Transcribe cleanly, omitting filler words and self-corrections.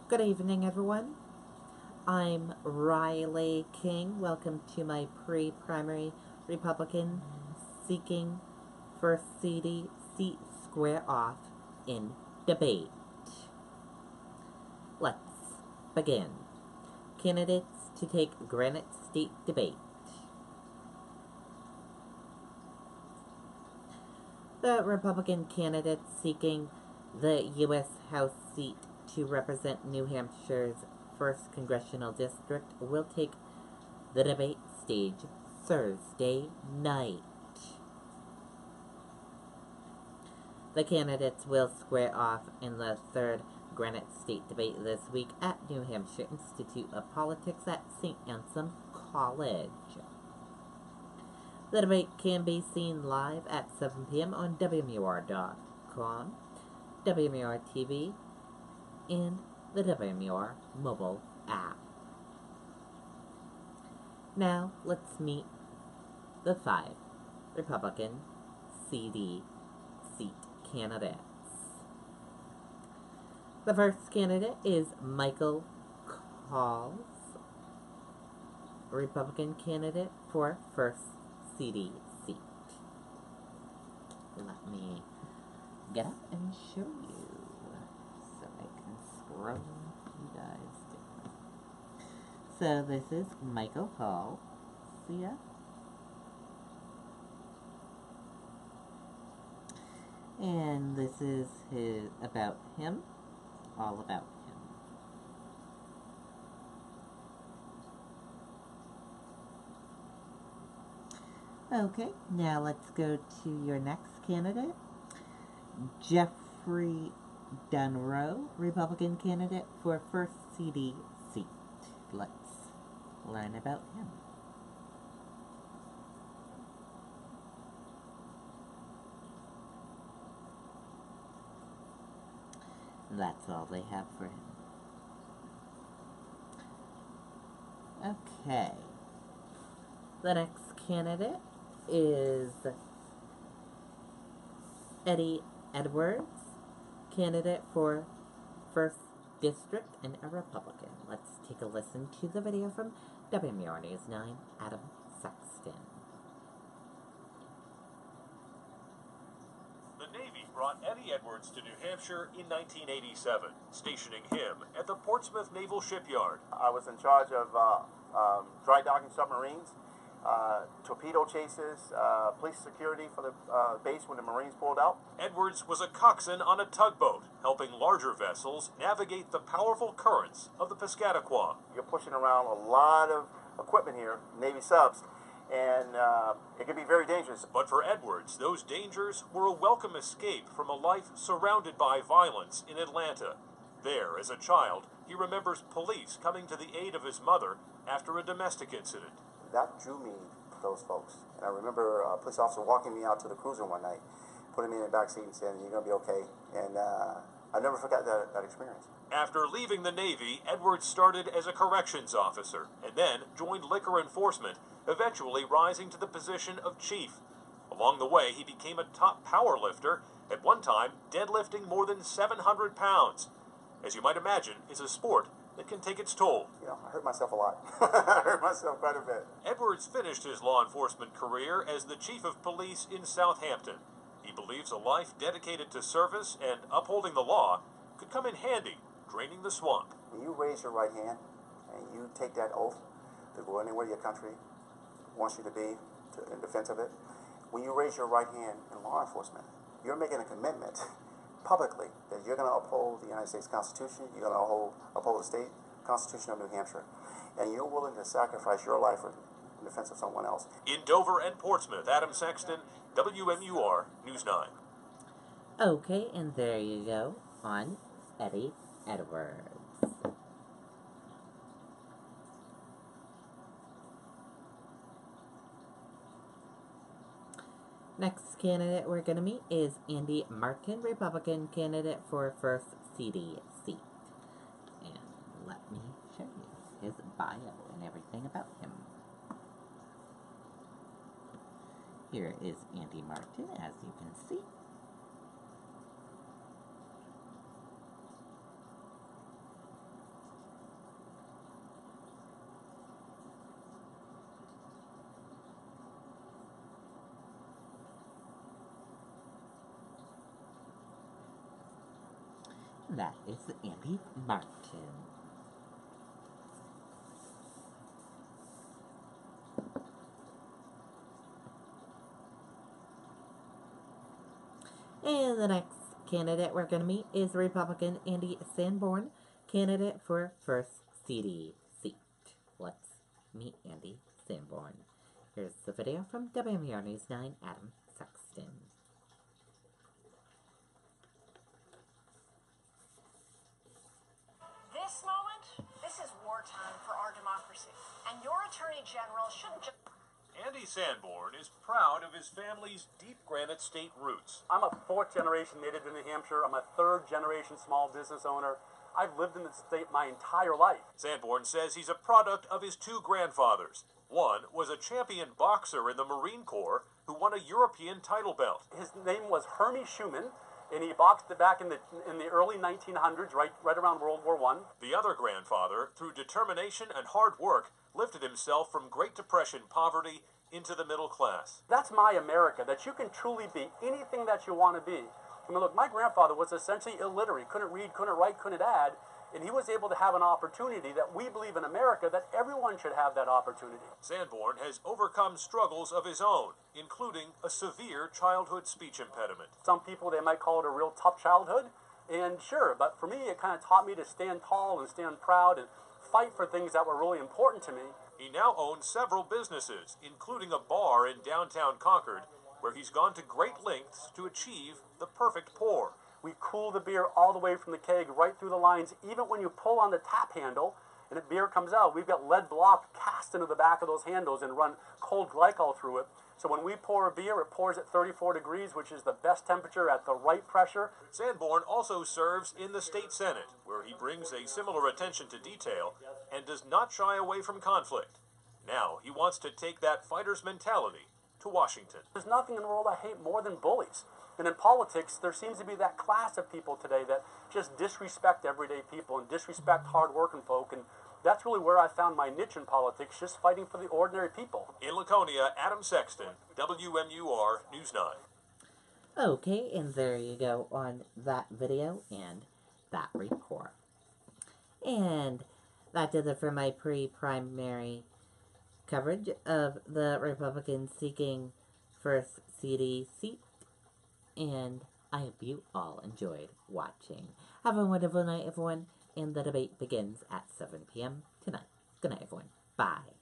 Good evening, everyone. I'm Riley King. Welcome to my pre-primary Republican seeking first seat square off in debate. Let's begin. Candidates to take Granite State debate. The Republican candidate seeking the U.S. House seat to represent New Hampshire's 1st Congressional District will take the debate stage Thursday night. The candidates will square off in the 3rd Granite State debate this week at New Hampshire Institute of Politics at St. Anselm College. The debate can be seen live at 7 p.m. on WMUR.com, WMUR TV, and the WMUR mobile app. Now, let's meet the 5 Republican CD seat candidates. The first candidate is Michael Calls, Republican candidate for 1st CD seat. Let me get up and show you so I can scroll you guys down. So this is Michael Hall. See ya? And this is about him, all about him. Okay, now let's go to your next candidate, Jeffrey Dunroe, Republican candidate for 1st CD seat. Let's learn about him. That's all they have for him. Okay. The next candidate is Eddie Edwards, candidate for 1st District and a Republican. Let's take a listen to the video from WMUR News 9, Adam Sexton. The Navy brought Eddie Edwards to New Hampshire in 1987, stationing him at the Portsmouth Naval Shipyard. I was in charge of dry docking submarines, torpedo chases, police security for the base when the Marines pulled out. Edwards was a coxswain on a tugboat, helping larger vessels navigate the powerful currents of the Piscataqua. You're pushing around a lot of equipment here, Navy subs, and it can be very dangerous. But for Edwards, those dangers were a welcome escape from a life surrounded by violence in Atlanta. There, as a child, he remembers police coming to the aid of his mother after a domestic incident. That drew me to those folks. And I remember a police officer walking me out to the cruiser one night, putting me in the back seat and saying, "You're going to be okay." And I never forgot that experience. After leaving the Navy, Edwards started as a corrections officer and then joined liquor enforcement, eventually rising to the position of chief. Along the way, he became a top power lifter, at one time deadlifting more than 700 pounds. As you might imagine, it's a sport that can take its toll. You know, I hurt myself a lot. I hurt myself quite a bit. Edwards finished his law enforcement career as the chief of police in Southampton. He believes a life dedicated to service and upholding the law could come in handy, draining the swamp. When you raise your right hand and you take that oath to go anywhere your country wants you to be in defense of it, when you raise your right hand in law enforcement, you're making a commitment publicly that you're going to uphold the United States Constitution, you're going to uphold the state Constitution of New Hampshire, and you're willing to sacrifice your life in defense of someone else. In Dover and Portsmouth, Adam Sexton, WMUR News 9. Okay, and there you go on Eddie Edwards. Next candidate we're going to meet is Andy Martin, Republican candidate for 1st CD seat. And let me show you his bio and everything about him. Here is Andy Martin, as you can see. . That is Andy Martin. And the next candidate we're going to meet is Republican Andy Sanborn, candidate for 1st CD seat. Let's meet Andy Sanborn. Here's the video from WMUR News 9, Adam Sexton. This moment, this is wartime for our democracy. And your Attorney General shouldn't just... Andy Sanborn is proud of his family's deep Granite State roots. I'm a 4th generation native to New Hampshire. I'm a 3rd generation small business owner. I've lived in the state my entire life. Sanborn says he's a product of his 2 grandfathers. One was a champion boxer in the Marine Corps who won a European title belt. His name was Hermie Schumann, and he boxed back in the early 1900s, right around World War I. The other grandfather, through determination and hard work, lifted himself from Great Depression poverty into the middle class. That's my America, that you can truly be anything that you want to be. I mean, look, my grandfather was essentially illiterate. He couldn't read, couldn't write, couldn't add, and he was able to have an opportunity that we believe in America that everyone should have that opportunity. Sanborn has overcome struggles of his own, including a severe childhood speech impediment. Some people, they might call it a real tough childhood, and sure, but for me, it kind of taught me to stand tall and stand proud and fight for things that were really important to me. He now owns several businesses, including a bar in downtown Concord, where he's gone to great lengths to achieve the perfect pour. We cool the beer all the way from the keg right through the lines. Even when you pull on the tap handle and the beer comes out, we've got lead block cast into the back of those handles and run cold glycol through it. So when we pour a beer, it pours at 34 degrees, which is the best temperature at the right pressure. Sanborn also serves in the state senate, where he brings a similar attention to detail and does not shy away from conflict. Now he wants to take that fighter's mentality to Washington. There's nothing in the world I hate more than bullies. And in politics, there seems to be that class of people today that just disrespect everyday people and disrespect hard-working folk. And that's really where I found my niche in politics, just fighting for the ordinary people. In Laconia, Adam Sexton, WMUR News 9. Okay, and there you go on that video and that report. And that does it for my pre-primary coverage of the Republicans seeking 1st CD seat. And I hope you all enjoyed watching. Have a wonderful night, everyone. And the debate begins at 7 p.m. tonight. Good night, everyone. Bye.